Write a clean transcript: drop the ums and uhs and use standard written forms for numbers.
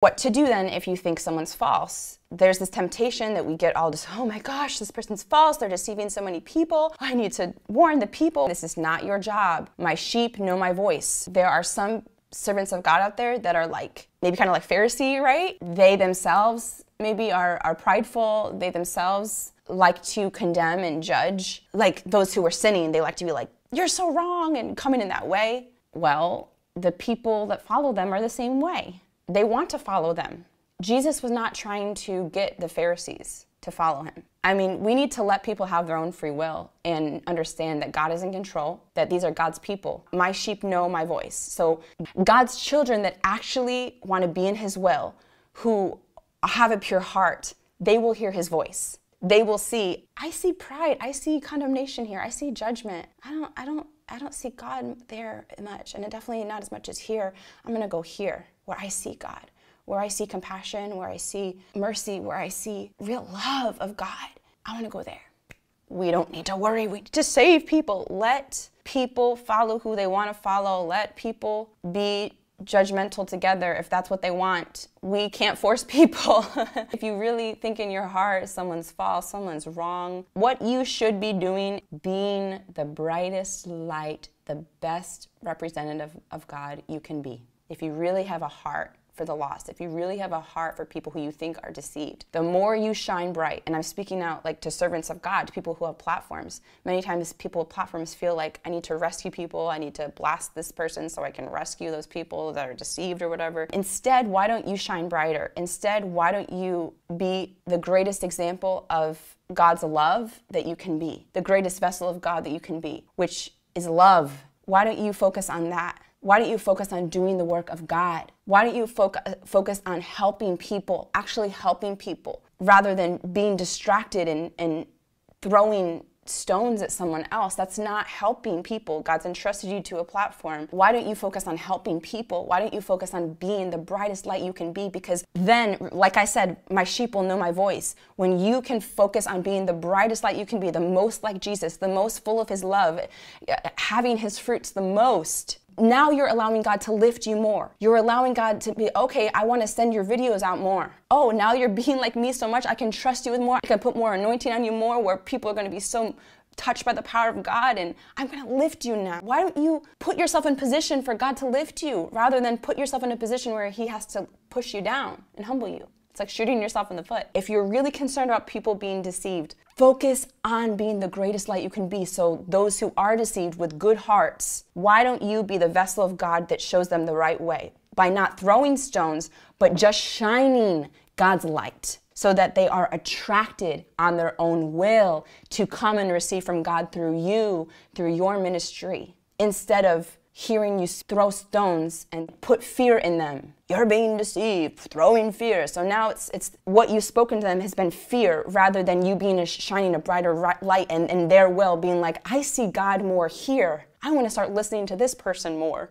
What to do then if you think someone's false? There's this temptation that we get all just, oh my gosh, this person's false, they're deceiving so many people, I need to warn the people. This is not your job. My sheep know my voice. There are some servants of God out there that are like, maybe kind of like Pharisee, right? They themselves maybe are prideful. They themselves like to condemn and judge. Like those who are sinning, they like to be like, you're so wrong, and coming in that way. Well, the people that follow them are the same way. They want to follow them. Jesus was not trying to get the Pharisees to follow him. I mean, we need to let people have their own free will and understand that God is in control, that these are God's people. My sheep know my voice. So God's children that actually want to be in his will, who have a pure heart, they will hear his voice. They will see, I see pride, I see condemnation here, I see judgment. I don't see God there much, and definitely not as much as here. I'm gonna go here where I see God, where I see compassion, where I see mercy, where I see real love of God. I wanna go there. We don't need to worry, we need to save people. Let people follow who they wanna follow. Let people be judgmental together if that's what they want. We can't force people. If you really think in your heart someone's false, someone's wrong, what you should be doing, being the brightest light, the best representative of God you can be. If you really have a heart for the lost, if you really have a heart for people who you think are deceived, the more you shine bright, and I'm speaking out like to servants of God, to people who have platforms. Many times people with platforms feel like, I need to rescue people, I need to blast this person so I can rescue those people that are deceived or whatever. Instead, why don't you shine brighter? Instead, why don't you be the greatest example of God's love that you can be, the greatest vessel of God that you can be, which is love. Why don't you focus on that? Why don't you focus on doing the work of God? Why don't you focus on helping people, actually helping people, rather than being distracted and throwing stones at someone else? That's not helping people. God's entrusted you to a platform. Why don't you focus on helping people? Why don't you focus on being the brightest light you can be? Because then, like I said, my sheep will know my voice. When you can focus on being the brightest light you can be, the most like Jesus, the most full of his love, having his fruits the most, now you're allowing God to lift you more. You're allowing God to be, okay, I want to send your videos out more. Oh, now you're being like me so much, I can trust you with more. I can put more anointing on you more, where people are going to be so touched by the power of God, and I'm going to lift you now. Why don't you put yourself in position for God to lift you, rather than put yourself in a position where he has to push you down and humble you? It's like shooting yourself in the foot. If you're really concerned about people being deceived, focus on being the greatest light you can be. So those who are deceived with good hearts, why don't you be the vessel of God that shows them the right way? By not throwing stones, but just shining God's light, so that they are attracted on their own will to come and receive from God through you, through your ministry, instead of hearing you throw stones and put fear in them. You're being deceived, throwing fear. So now it's what you've spoken to them has been fear, rather than you being shining a brighter light and their will being like, I see God more here. I want to start listening to this person more.